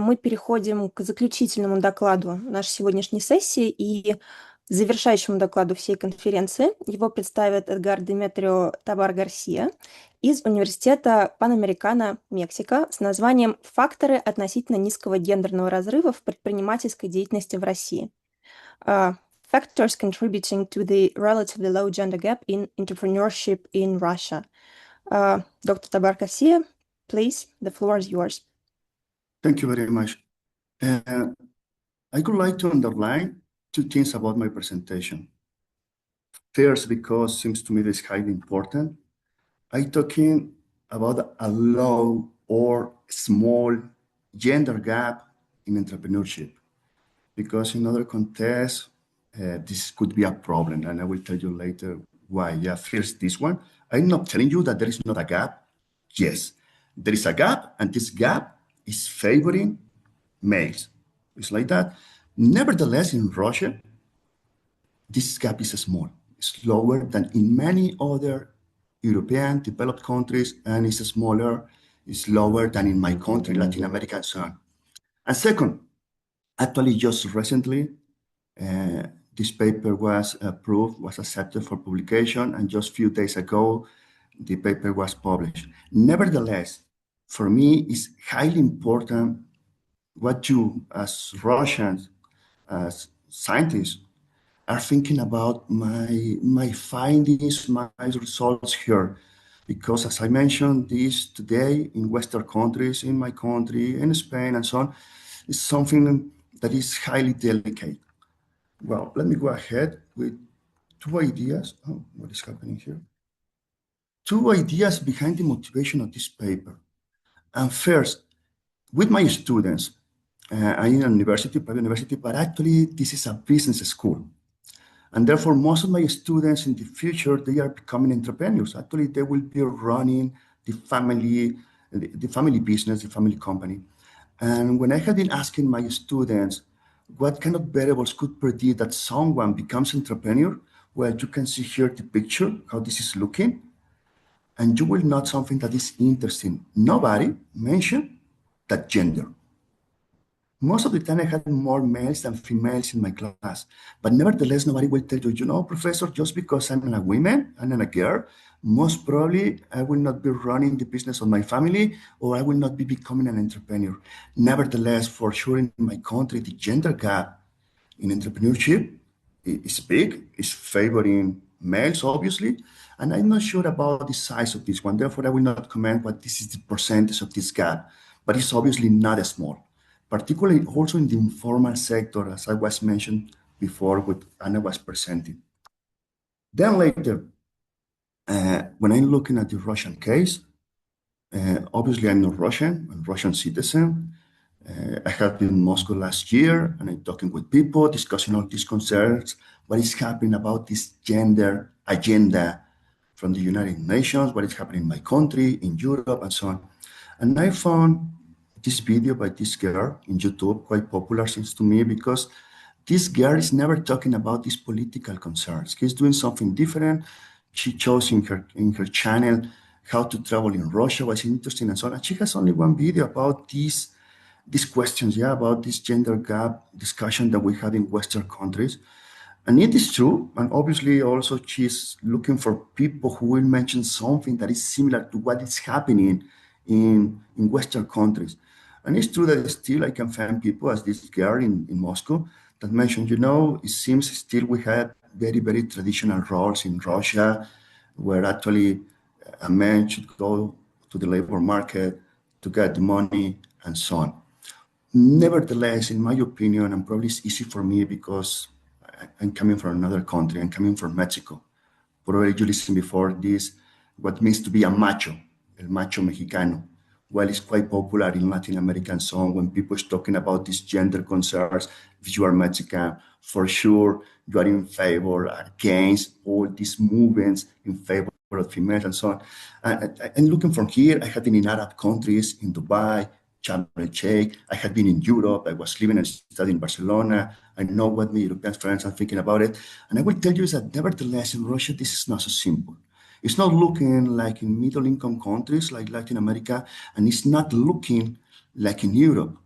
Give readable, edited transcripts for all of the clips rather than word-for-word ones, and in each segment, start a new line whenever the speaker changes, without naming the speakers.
Мы переходим к заключительному докладу нашей сегодняшней сессии и завершающему докладу всей конференции. Его представит Эдгар Деметрио Табар-Гарсия из Университета Панамерикано, Мексика, с названием «Факторы относительно низкого гендерного разрыва в предпринимательской деятельности в России». Factors contributing to the relatively low gender gap in entrepreneurship in Russia. Dr. Tabar-Garcia, please, the floor is yours.
Thank you very much. I would like to underline two things about my presentation. First, because it seems to me this is highly important, I'm talking about a low or small gender gap in entrepreneurship, because in other contexts, this could be a problem, and I will tell you later why. Yeah, first this one. I'm not telling you that there is not a gap. Yes, there is a gap, and this gap is favoring males. It's like that. Nevertheless, in Russia, this gap is small. It's lower than in many other European developed countries, and it's smaller, it's lower than in my country, Latin America, and so on. And second, actually just recently, this paper was approved, was accepted for publication, and just a few days ago, the paper was published. Nevertheless, for me, it's highly important what you, as Russians, as scientists, are thinking about my findings, my results here. Because as I mentioned, this today in Western countries, in my country, in Spain, and so on, is something that is highly delicate. Well, let me go ahead with two ideas. Oh, what is happening here? Two ideas behind the motivation of this paper. And first, with my students, I'm in a university, private university, but actually this is a business school. And therefore, most of my students in the future, they are becoming entrepreneurs. Actually, they will be running the family business, the family company. And when I have been asking my students, what kind of variables could predict that someone becomes entrepreneur? Well, you can see here the picture, how this is looking. And you will note something that is interesting. Nobody mentioned that gender. Most of the time I had more males than females in my class, but nevertheless, nobody will tell you, you know, professor, just because I'm a woman and I'm a girl, most probably I will not be running the business of my family, or I will not be becoming an entrepreneur. Nevertheless, for sure in my country, the gender gap in entrepreneurship is big, is favoring males, obviously, and I'm not sure about the size of this one. Therefore, I will not comment what this is the percentage of this gap, but it's obviously not small. Particularly also in the informal sector, as I was mentioned before, what Anna was presenting. Then later, when I'm looking at the Russian case, obviously I'm not Russian, I'm a Russian citizen. I have been in Moscow last year, and I'm talking with people, discussing all these concerns, what is happening about this gender agenda from the United Nations, what is happening in my country, in Europe, and so on. And I found this video by this girl in YouTube, quite popular seems to me, because this girl is never talking about these political concerns. She's doing something different. She chose in her channel how to travel in Russia, was interesting, and so on. And she has only one video about these questions, about this gender gap discussion that we have in Western countries. And it is true, and obviously also she's looking for people who will mention something that is similar to what is happening in Western countries. And it's true that still I can find people, as this girl in Moscow, that mentioned, you know, it seems still we have very, very traditional roles in Russia, where actually a man should go to the labor market to get the money and so on. Nevertheless, in my opinion, and probably it's easy for me because I'm coming from another country, I'm coming from Mexico. Probably you listened before this, what it means to be a macho, el macho mexicano. Well, it's quite popular in Latin America and so on. When people are talking about these gender concerns, if you are Mexican, for sure, you are in favor, against all these movements in favor of females and so on. And looking from here, I have been in Arab countries, in Dubai, Sharm el-Sheikh. I have been in Europe. I was living and studying in Barcelona. I know what my European friends are thinking about it. And I will tell you is that nevertheless, in Russia, this is not so simple. It's not looking like in middle-income countries like Latin America, and it's not looking like in Europe.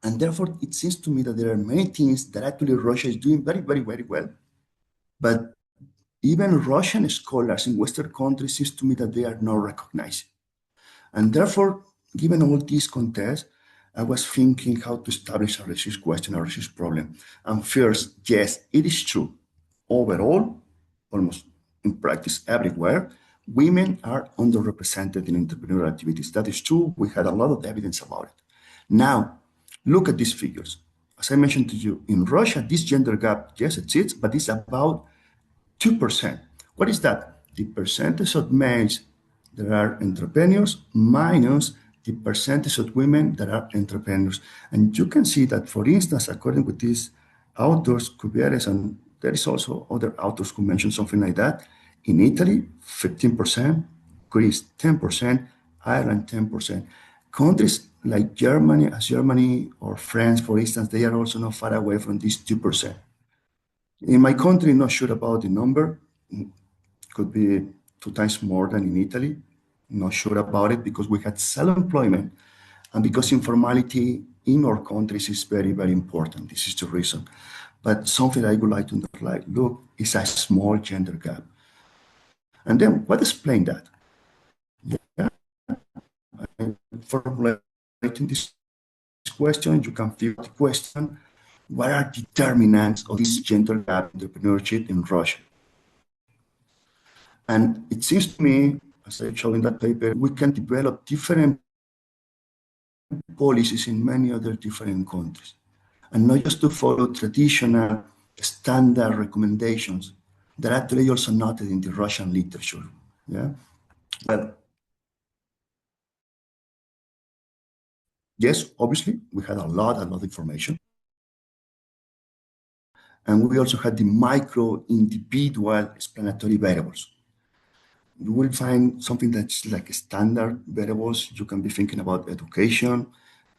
And therefore, it seems to me that there are many things that actually Russia is doing very, very, very well. But even Russian scholars in Western countries seems to me that they are not recognized. And therefore, given all these context, I was thinking how to establish a racist question, a racist problem. And first, yes, it is true. Overall, almost in practice everywhere, women are underrepresented in entrepreneurial activities. That is true. We had a lot of evidence about it. Now, look at these figures. As I mentioned to you, in Russia, this gender gap, yes, exists, but it's about 2%. What is that? The percentage of males that are entrepreneurs minus the percentage of women that are entrepreneurs. And you can see that, for instance, according with these authors, Cubieres, and there is also other authors who mention something like that. In Italy, 15%, Greece, 10%, Ireland, 10%. Countries like Germany, as Germany or France, for instance, they are also not far away from this 2%. In my country, not sure about the number. Could be 2 times more than in Italy. Not sure about it because we had self-employment and because informality in our countries is very, very important. This is the reason. But something I would like to underline, look, is a small gender gap. And then what explains that? Yeah, formulating this question, you can feel the question, what are determinants of this gender gap entrepreneurship in Russia? And it seems to me, as I showed in that paper, we can develop different policies in many other different countries. And not just to follow traditional standard recommendations that are actually also noted in the Russian literature. Yeah. Well, yes, obviously, we had a lot of information. And we also had the micro individual explanatory variables. You will find something that's like standard variables. You can be thinking about education,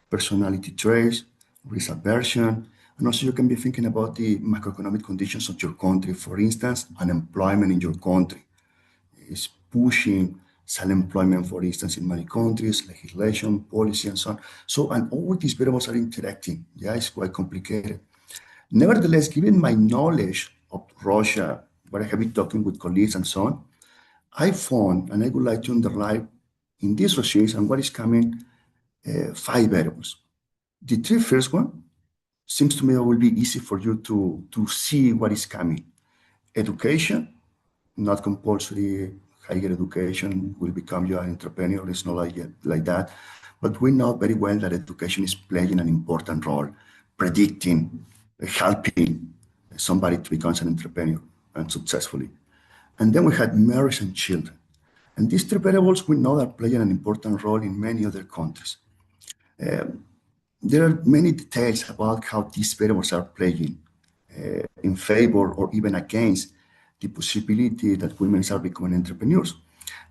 personality traits, risk aversion, and also you can be thinking about the macroeconomic conditions of your country. For instance, unemployment in your country is pushing self-employment, for instance, in many countries, legislation, policy, and so on. So, and all these variables are interacting. Yeah, it's quite complicated. Nevertheless, given my knowledge of Russia, where I have been talking with colleagues and so on, I found, and I would like to underline in this research and what is coming, 5 variables. The 3 first one seems to me it will be easy for you to see what is coming. Education, not compulsory higher education will become you an entrepreneur. It's not like that. But we know very well that education is playing an important role, predicting, helping somebody to become an entrepreneur and successfully. And then we had marriage and children. And these 3 variables we know are playing an important role in many other countries. There are many details about how these variables are playing in favor or even against the possibility that women are becoming entrepreneurs.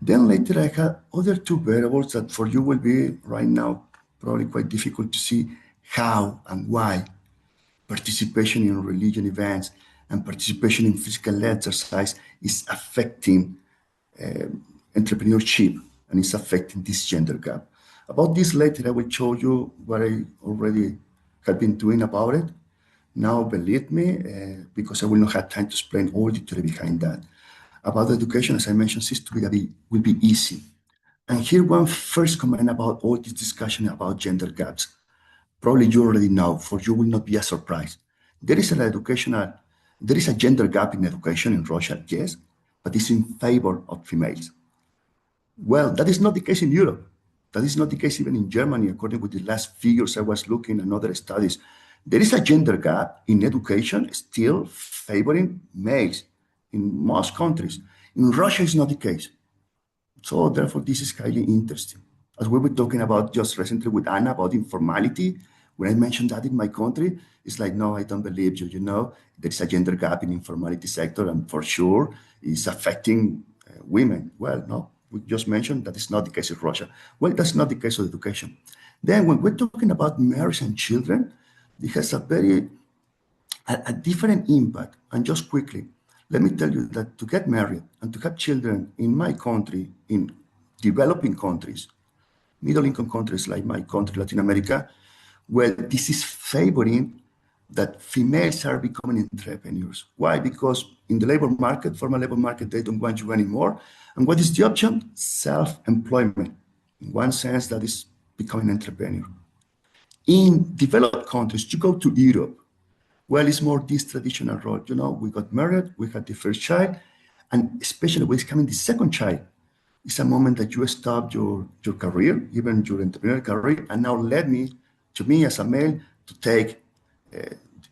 Then later I had other 2 variables that for you will be right now probably quite difficult to see how and why participation in religion events and participation in physical exercise is affecting entrepreneurship and is affecting this gender gap. About this later, I will show you what I already have been doing about it. Now, believe me, because I will not have time to explain all the theory behind that. About education, as I mentioned, seems to will be easy. And here one first comment about all this discussion about gender gaps. Probably you already know, for you will not be a surprise. There is a gender gap in education in Russia, yes, but it's in favor of females. Well, that is not the case in Europe. That is not the case even in Germany, according with the last figures I was looking and other studies. There is a gender gap in education still favoring males in most countries. In Russia, it's not the case. So therefore, this is highly interesting. As we were talking about just recently with Anna about informality, when I mentioned that in my country, it's like, no, I don't believe you. You know, there is a gender gap in informality sector, and for sure, it's affecting women. Well, no, we just mentioned that is not the case in Russia. Well, that's not the case of education. Then when we're talking about marriage and children, it has a different impact. And just quickly, let me tell you that to get married and to have children in my country, in developing countries, middle income countries like my country, Latin America, Well, this is favoring that females are becoming entrepreneurs. Why? Because in the labor market, formal labor market, they don't want you anymore. And what is the option? Self-employment. In one sense, that is becoming an entrepreneur. In developed countries, you go to Europe, well, it's more this traditional role. You know, we got married, we had the first child, and especially when it's coming the second child, it's a moment that you stop your career, even your entrepreneurial career, and now let me, to me as a male, to take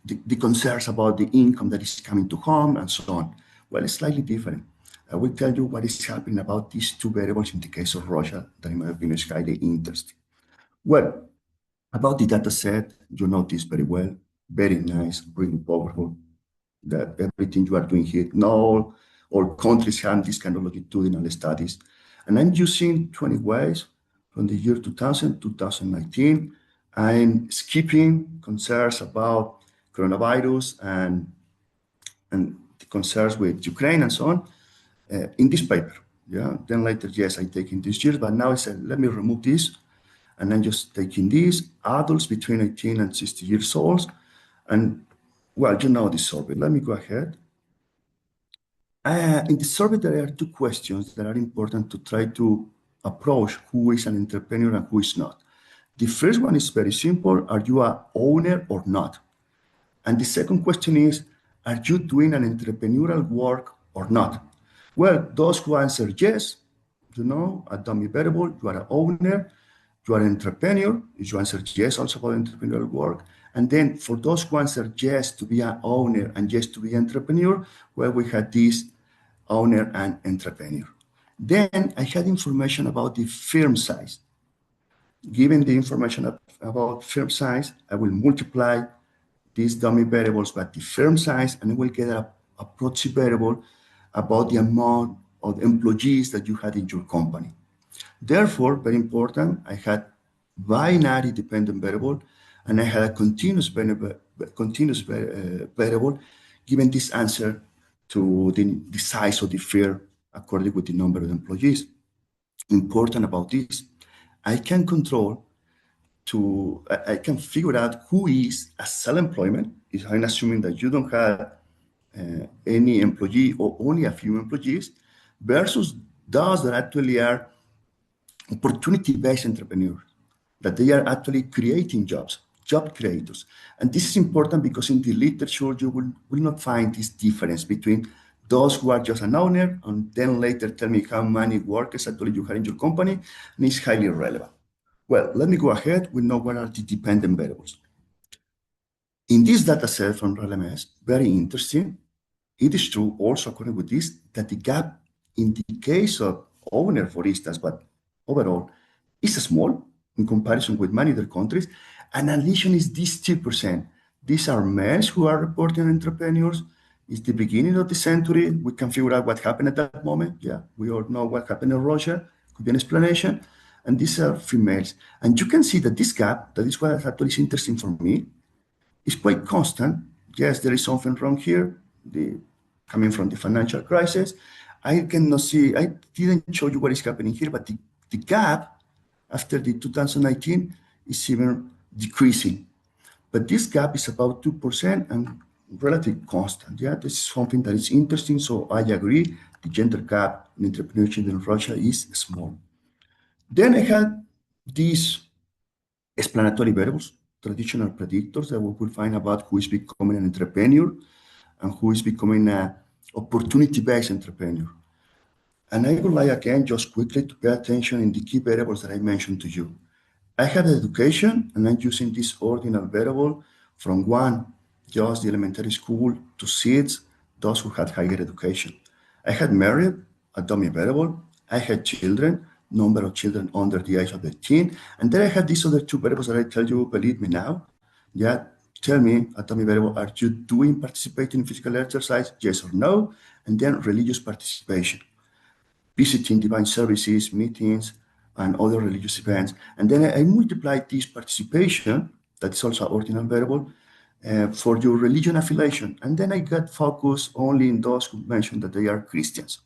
the concerns about the income that is coming to home and so on. Well, it's slightly different. I will tell you what is happening about these two variables in the case of Russia, that in my opinion is highly interesting. Well, about the data set, you know this very well, very nice, really powerful, that everything you are doing here, no, all countries have this kind of longitudinal studies. And I'm using 20 ways from the year 2000, 2019. I'm skipping concerns about coronavirus and the concerns with Ukraine and so on in this paper. Yeah. Then later, yes, I take in this year, but now I said, let me remove this. And I'm just taking these adults between 18 and 60 years old. And well, you know this survey. Let me go ahead. In the survey, there are two questions that are important to try to approach who is an entrepreneur and who is not. The first one is very simple. Are you an owner or not? And the second question is, are you doing an entrepreneurial work or not? Well, those who answer yes, you know, a dummy variable, you are an owner, you are an entrepreneur, if you answer yes also about entrepreneurial work. And then for those who answer yes to be an owner and yes to be an entrepreneur, well, we had this owner and entrepreneur. Then I had information about the firm size. Given the information about firm size, I will multiply these dummy variables by the firm size, and I will get a proxy variable about the amount of employees that you had in your company. Therefore, very important, I had binary dependent variable, and I had a continuous variable given this answer to the size of the firm according with the number of employees. Important about this, I can figure out who is a self-employment, if I'm assuming that you don't have any employee or only a few employees, versus those that actually are opportunity-based entrepreneurs, that they are actually creating jobs, job creators. And this is important because in the literature, you will not find this difference between those who are just an owner and then later tell me how many workers actually you have in your company, and it's highly relevant. Well, let me go ahead. We know what are the dependent variables. In this data set from RLMS, very interesting. It is true also according with this, that the gap in the case of owner, for instance, but overall, is small in comparison with many other countries. And addition is this 2%. These are males who are reporting entrepreneurs. It's the beginning of the century. We can figure out what happened at that moment. Yeah, we all know what happened in Russia. Could be an explanation. And these are females. And you can see that this gap, that is what actually is interesting for me, is quite constant. Yes, there is something wrong here, coming from the financial crisis. I cannot see, I didn't show you what is happening here, but the gap after the 2019 is even decreasing. But this gap is about 2% and relatively constant. Yeah, this is something that is interesting. So I agree, the gender gap in entrepreneurship in Russia is small. Then I had these explanatory variables, traditional predictors that we will find about who is becoming an entrepreneur and who is becoming an opportunity-based entrepreneur. And I would like, again, just quickly to pay attention in the key variables that I mentioned to you. I had education, and I'm using this ordinal variable from one, just the elementary school, to six, those who had higher education. I had married, a dummy variable. I had children, number of children under the age of 18. And then I had these other two variables that I tell you, believe me now. Yeah, tell me, a dummy variable, are you participating in physical exercise? Yes or no? And then religious participation, visiting divine services, meetings, and other religious events. And then I multiplied this participation, that's also an ordinal variable, for your religion affiliation. And then I got focused only in those who mentioned that they are Christians.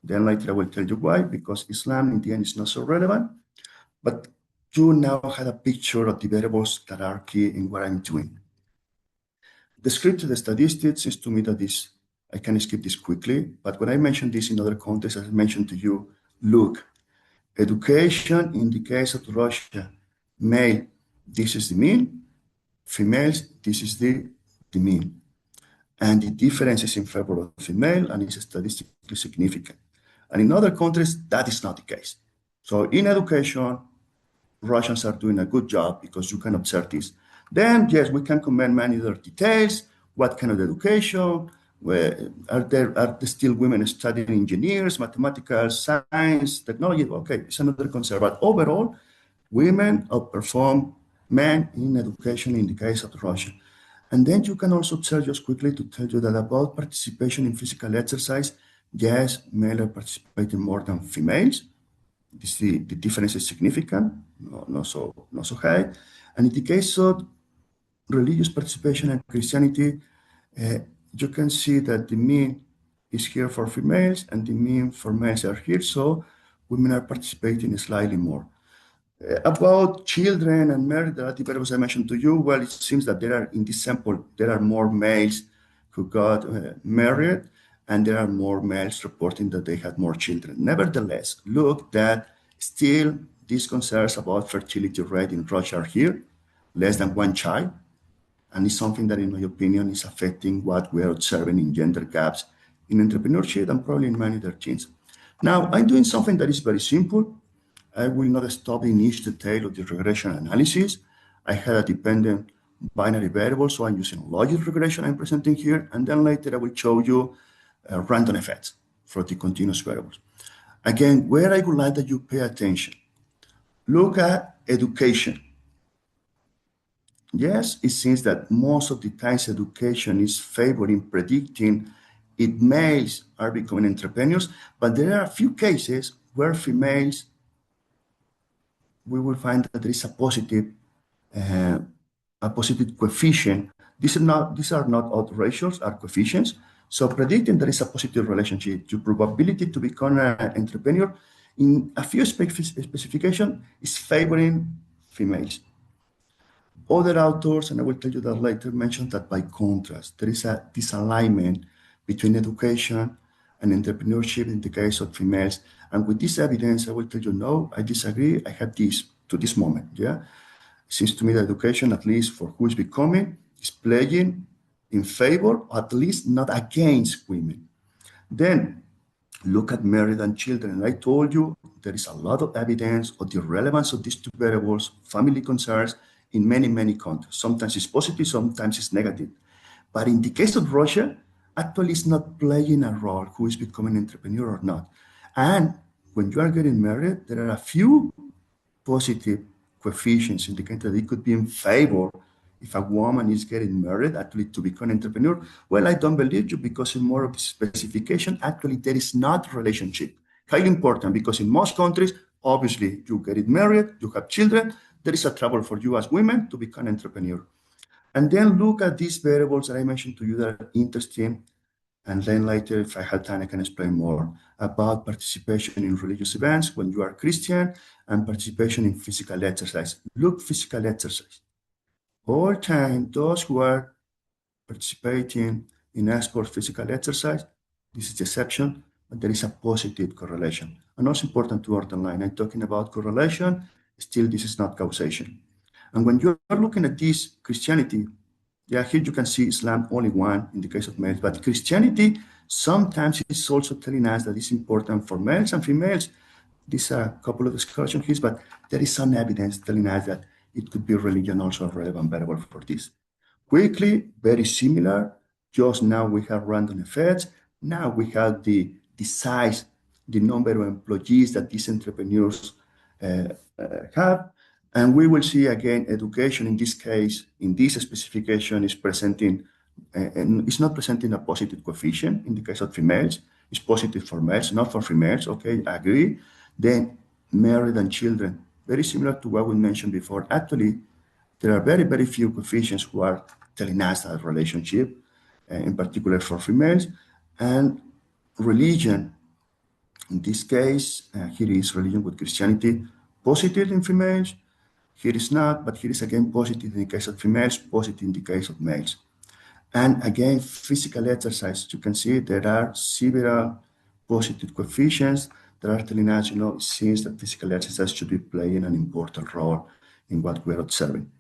Then later I will tell you why, because Islam in the end is not so relevant. But you now have a picture of the variables that are key in what I'm doing. Descriptive statistics seems to me that this, I can skip this quickly, but when I mentioned this in other contexts, as I mentioned to you, look, education in the case of Russia, male, this is the mean, females, this is the mean. And the difference is in favor of female and is statistically significant. And in other countries, that is not the case. So in education, Russians are doing a good job because you can observe this. Then, yes, we can comment many other details. What kind of education? Are there still women studying engineers, mathematical, science, technology? Okay, it's another concern. But overall, women outperform men in education in the case of Russia. And then you can also observe just quickly to tell you that about participation in physical exercise, yes, males are participating more than females. The difference is significant, not so high. And in the case of religious participation and Christianity, you can see that the mean is here for females and the mean for males are here, so women are participating slightly more. About children and marriage, the variables I mentioned to you, well, it seems that in this sample, there are more males who got married, and there are more males reporting that they had more children. Nevertheless, look that still these concerns about fertility rate in Russia are here, less than one child, and it's something that, in my opinion, is affecting what we are observing in gender gaps in entrepreneurship and probably in many other things. Now, I'm doing something that is very simple. I will not stop in each detail of the regression analysis. I had a dependent binary variable, so I'm using logic regression I'm presenting here, and then later I will show you random effects for the continuous variables. Again, where I would like that you pay attention, look at education. Yes, it seems that most of the times education is favoring predicting if males are becoming entrepreneurs, but there are a few cases where females, we will find that there is a positive coefficient. These are not odd ratios, are coefficients. So predicting there is a positive relationship to probability to become an entrepreneur in a few specifications is favoring females. Other authors, and I will tell you that later, mentioned that by contrast, there is a disalignment between education and entrepreneurship in the case of females. And with this evidence, I will tell you, no, I disagree. I have this to this moment, yeah? It seems to me that education, at least for who is becoming, is playing in favor, at least not against women. Then look at married and children. I told you there is a lot of evidence of the relevance of these two variables, family concerns, in many, many countries. Sometimes it's positive, sometimes it's negative. But in the case of Russia, actually it's not playing a role who is becoming an entrepreneur or not. And when you are getting married, there are a few positive coefficients indicating that it could be in favor if a woman is getting married actually to become an entrepreneur. Well, I don't believe you because in more of the specification, actually there is not relationship. Highly important because in most countries, obviously you get it married, you have children, there is a trouble for you as women to become an entrepreneur. And then look at these variables that I mentioned to you that are interesting. And then later, if I have time, I can explain more about participation in religious events when you are Christian and participation in physical exercise. Look, physical exercise. All time, those who are participating in export physical exercise, this is the exception, but there is a positive correlation. And also important to underline, I'm talking about correlation, still this is not causation. And when you're looking at this Christianity, yeah, here you can see Islam only one in the case of males, but Christianity sometimes is also telling us that it's important for males and females. These are a couple of discussions here, but there is some evidence telling us that it could be religion also a relevant variable for this. Quickly, very similar, just now we have random effects. Now we have the size, the number of employees that these entrepreneurs have. And we will see again, education in this case, in this specification is presenting, and it's not presenting a positive coefficient in the case of females. It's positive for males, not for females, okay, I agree. Then married and children, very similar to what we mentioned before. Actually, there are very, very few coefficients who are telling us that relationship, in particular for females. And religion, in this case, here is religion with Christianity, positive in females, Here is not, but here is again positive in the case of females, positive in the case of males. And again, physical exercise, you can see there are several positive coefficients that are telling us, it seems that physical exercise should be playing an important role in what we're observing.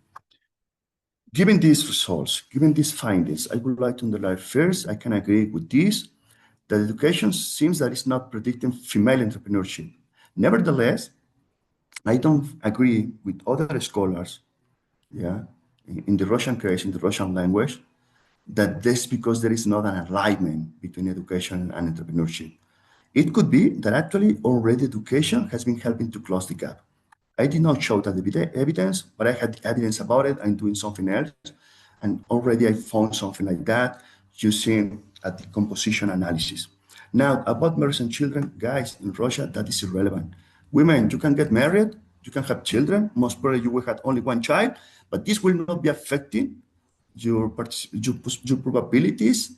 Given these results, given these findings, I would like to underline first, I can agree with this, that education seems that it's not predicting female entrepreneurship. Nevertheless, I don't agree with other scholars, in the Russian case, in the Russian language, that this because there is not an alignment between education and entrepreneurship. It could be that actually already education has been helping to close the gap. I did not show that evidence, but I had evidence about it. I'm doing something else. And already I found something like that using a decomposition analysis. Now, about marriage and children, guys, in Russia, that is irrelevant. Women, you can get married, you can have children. Most probably you will have only one child, but this will not be affecting your probabilities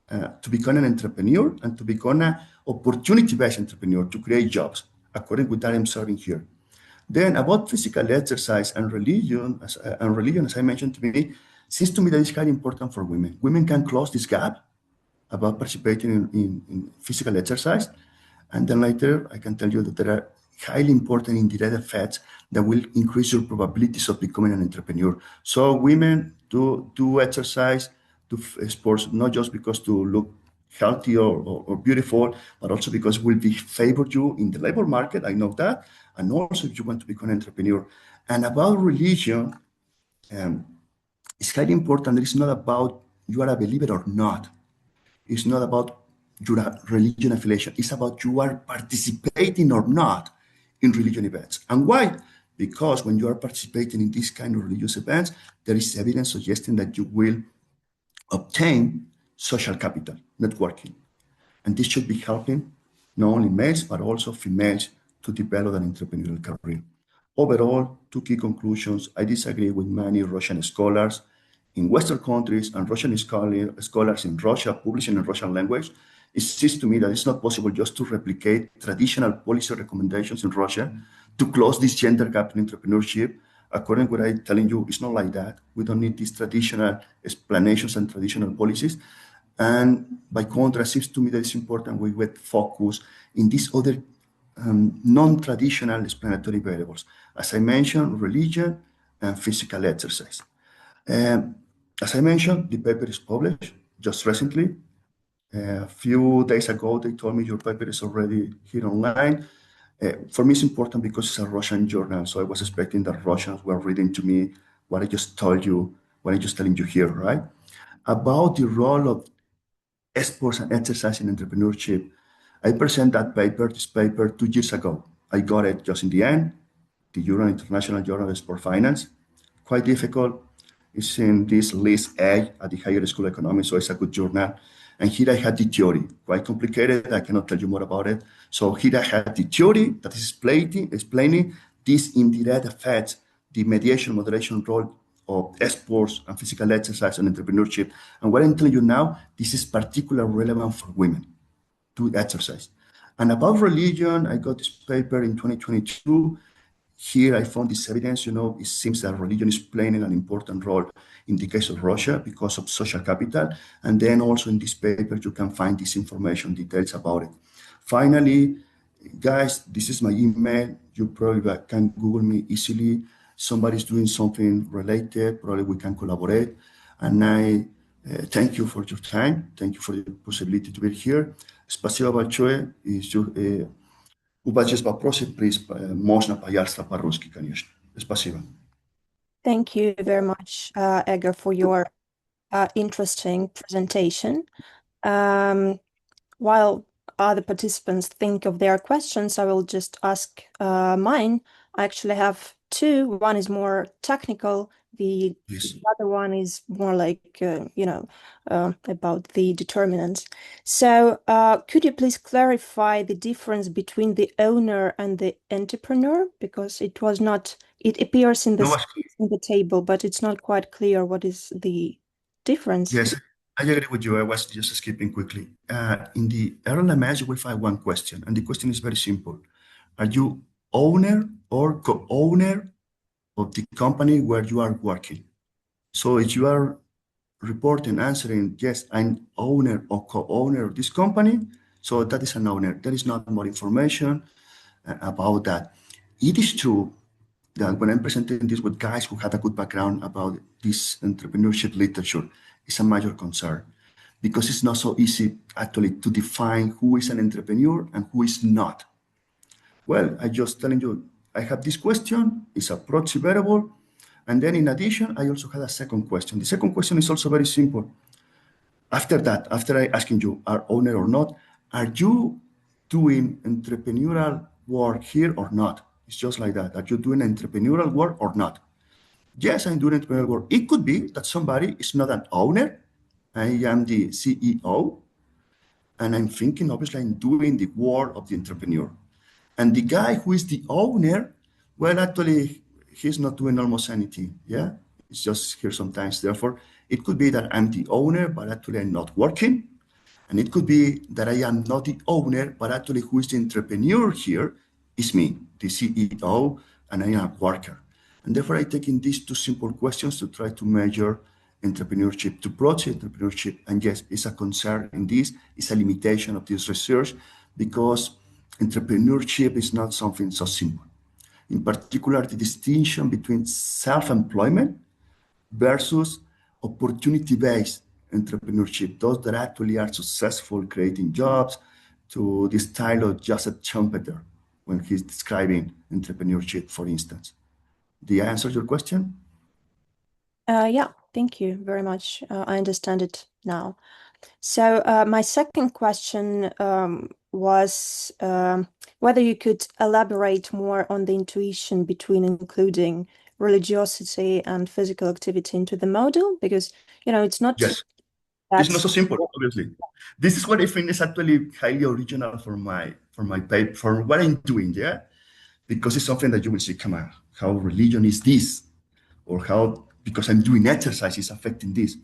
to become an entrepreneur and to become an opportunity-based entrepreneur to create jobs, according to what I'm observing here. Then about physical exercise and religion, as I mentioned to me, seems to me that it's highly important for women. Women can close this gap about participating in physical exercise. And then later, I can tell you that there are highly important indirect effects that will increase your probabilities of becoming an entrepreneur. So women do exercise, do sports, not just because to look healthy or beautiful, but also because it will be favor you in the labor market. I know that. And also if you want to become an entrepreneur. And about religion, it's highly important. It's not about you are a believer or not. It's not about your religion affiliation. It's about you are participating or not in religion events. And why? Because when you are participating in these kind of religious events, there is evidence suggesting that you will obtain social capital, networking. And this should be helping not only males, but also females to develop an entrepreneurial career. Overall, two key conclusions. I disagree with many Russian scholars in Western countries and Russian scholars in Russia publishing in Russian language. It seems to me that it's not possible just to replicate traditional policy recommendations in Russia to close this gender gap in entrepreneurship. According to what I'm telling you, it's not like that. We don't need these traditional explanations and traditional policies. And by contrast, it seems to me that it's important we would focus in these other non-traditional explanatory variables. As I mentioned, religion and physical exercise. As I mentioned, the paper is published just recently. A few days ago, they told me your paper is already here online. For me, it's important because it's a Russian journal, so I was expecting that Russians were reading to me what I just told you, what I'm just telling you here, right? About the role of sports and exercise in entrepreneurship. I presented that paper, this paper, 2 years ago. I got it just in the end, the International Journal of Sport Finance. Quite difficult. It's in this list A at the Higher School of Economics, so it's a good journal. And here I had the theory, quite complicated. I cannot tell you more about it. So here I had the theory that is explaining these indirect effects, the mediation moderation role of sports and physical exercise and entrepreneurship. And what I'm telling you now, this is particularly relevant for women to exercise. And about religion, I got this paper in 2022. Here I found this evidence, it seems that religion is playing an important role in the case of Russia because of social capital. And then also in this paper, you can find this information, details about it. Finally, guys, this is my email. You probably can Google me easily. Somebody's doing something related, probably we can collaborate. And I thank you for your time. Thank you for the possibility to be here. Спасибо большое. Убачить вопросы, можно поярство по-русски, конечно. Спасибо.
Thank you very much, Edgar, for your interesting presentation. While other participants think of their questions, I will just ask mine. I actually have two. One is more technical. The other one is more like, about the determinants. So could you please clarify the difference between the owner and the entrepreneur? Because it appears in the table, but it's not quite clear what is the difference.
Yes, I agree with you. I was just skipping quickly. In the RLMS, you will find one question, and the question is very simple. Are you owner or co-owner the company where you are working. So if you are reporting, answering, yes, I'm owner or co-owner of this company, so that is an owner. There is not more information about that. It is true that when I'm presenting this with guys who had a good background about this entrepreneurship literature, it's a major concern because it's not so easy actually to define who is an entrepreneur and who is not. Well, I just telling you, I have this question, it's a proxy variable. And then in addition, I also had a second question. The second question is also very simple. After that, after I asking you, are owner or not, are you doing entrepreneurial work here or not? It's just like that. Are you doing entrepreneurial work or not? Yes, I'm doing entrepreneurial work. It could be that somebody is not an owner. I am the CEO, and I'm thinking, obviously, I'm doing the work of the entrepreneur. And the guy who is the owner, well, actually, he's not doing almost anything. Yeah, it's just here sometimes. Therefore, it could be that I'm the owner, but actually I'm not working. And it could be that I am not the owner, but actually who is the entrepreneur here is me, the CEO, and I am a worker. And therefore, I take in these two simple questions to try to measure entrepreneurship, to project entrepreneurship. And yes, it's a concern in this, it's a limitation of this research because entrepreneurship is not something so simple. In particular, the distinction between self-employment versus opportunity-based entrepreneurship, those that actually are successful creating jobs, to the style of Joseph Schumpeter when he's describing entrepreneurship, for instance. Did I answer your question?
Yeah, thank you very much. I understand it now. So my second question was whether you could elaborate more on the intuition between including religiosity and physical activity into the model, because it's not
Yes,
that.
it's not so simple, obviously. This is what I think is actually highly original for my paper, for what I'm doing, yeah? Because it's something that you will see, come on, how religion is this, or how, because I'm doing exercise, is affecting this.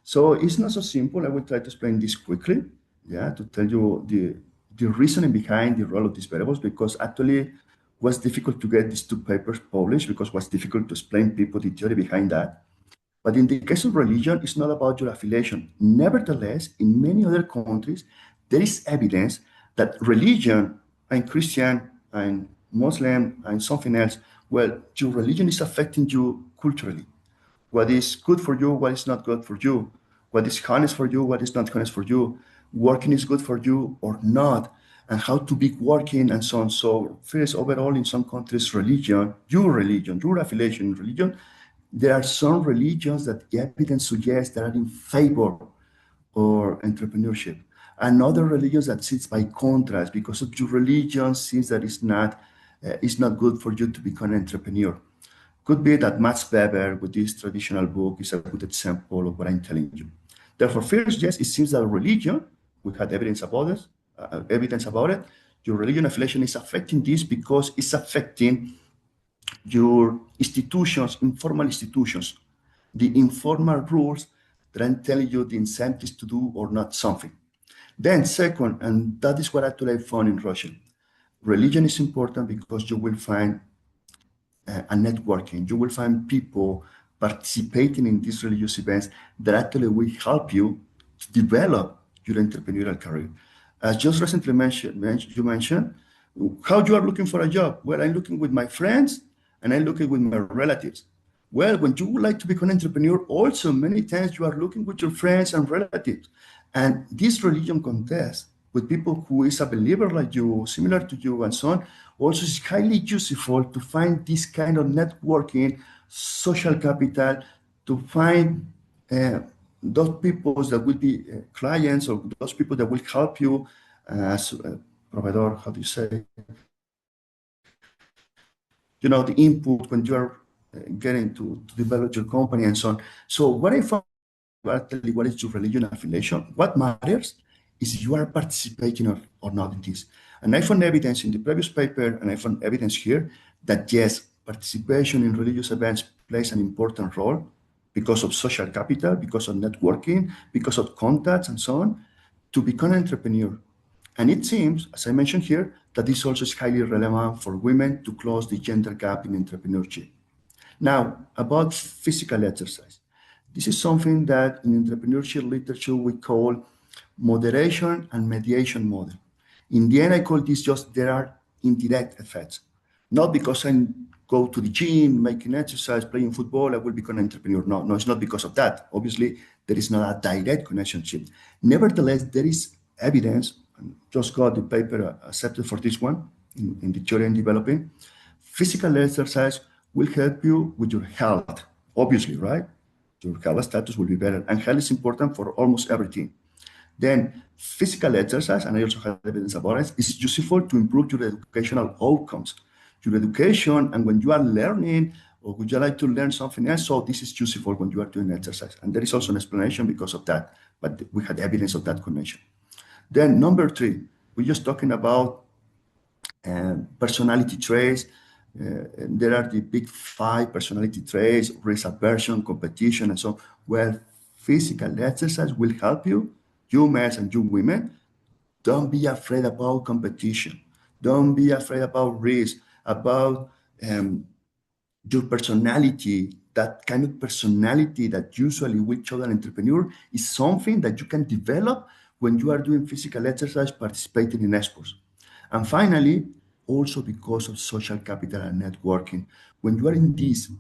So it's not so simple. I will try to explain this quickly, yeah, to tell you the reasoning behind the role of these variables, because actually it was difficult to get these two papers published because it was difficult to explain people the theory behind that. But in the case of religion, it's not about your affiliation. Nevertheless, in many other countries, there is evidence that religion, and Christian, and Muslim, and something else, well, your religion is affecting you culturally. What is good for you, what is not good for you, what is honest for you, what is not honest for you, working is good for you or not, and how to be working and so on. So first, overall, in some countries, religion, your affiliation in religion, there are some religions that the evidence suggests that are in favor or entrepreneurship. And other religions that sits by contrast because of your religion seems that it's not good for you to become an entrepreneur. Could be that Max Weber with this traditional book is a good example of what I'm telling you. Therefore, first, yes, it seems that religion, we had evidence about it. Your religion affiliation is affecting this because it's affecting your institutions, informal institutions, the informal rules that I'm telling you the incentives to do or not something. Then second, and that is what actually I found in Russia, religion is important because you will find a networking. You will find people participating in these religious events that actually will help you to develop your entrepreneurial career. As just recently you mentioned, how you are looking for a job. Well, I'm looking with my friends and I'm looking with my relatives. Well, when you would like to become an entrepreneur, also many times you are looking with your friends and relatives. And this religion contest with people who is a believer like you, similar to you, and so on, also is highly useful to find this kind of networking, social capital, to find those people that will be clients or those people that will help you as a provider, how do you say, the input when you are getting to develop your company and so on. So what I found, actually, what is your religion affiliation? What matters is you are participating or not in this. And I found evidence in the previous paper, and I found evidence here that yes, participation in religious events plays an important role because of social capital, because of networking, because of contacts and so on, to become an entrepreneur. And it seems, as I mentioned here, that this also is highly relevant for women to close the gender gap in entrepreneurship. Now, about physical exercise. This is something that in entrepreneurship literature we call moderation and mediation model. In the end, I call this just there are indirect effects. Not because I go to the gym, making exercise, playing football, I will become an entrepreneur. No, it's not because of that. Obviously, there is not a direct relationship. Nevertheless, there is evidence, and just got the paper accepted for this one in the theory and developing. Physical exercise will help you with your health, obviously, right? Your health status will be better. And health is important for almost everything. Then physical exercise, and I also have evidence about it, is useful to improve your educational outcomes. Your education, and when you are learning, or would you like to learn something else, so this is useful when you are doing exercise. And there is also an explanation because of that, but we had evidence of that connection. Then number 3, we're just talking about personality traits. There are the big 5 personality traits: risk aversion, competition, and so on. Well, physical exercise will help you, you men and you women. Don't be afraid about competition. Don't be afraid about risk, about your personality. That kind of personality that usually we show an entrepreneur is something that you can develop when you are doing physical exercise, participating in sports. And finally, also because of social capital and networking, when you are in these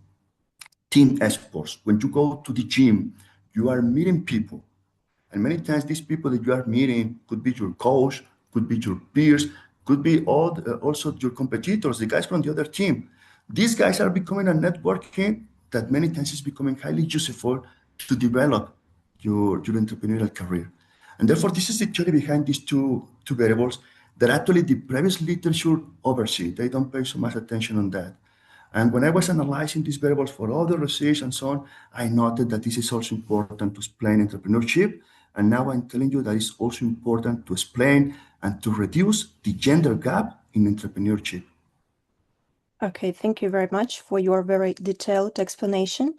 team sports, when you go to the gym, you are meeting people. And many times these people that you are meeting could be your coach, could be your peers, could be also your competitors, the guys from the other team. These guys are becoming a networking that many times is becoming highly useful to develop your entrepreneurial career. And therefore, this is the theory behind these two variables that actually the previous literature oversee. They don't pay so much attention on that. And when I was analyzing these variables for other research and so on, I noted that this is also important to explain entrepreneurship. And now I'm telling you that it's also important to explain and to reduce the gender gap in entrepreneurship.
Okay, thank you very much for your very detailed explanation.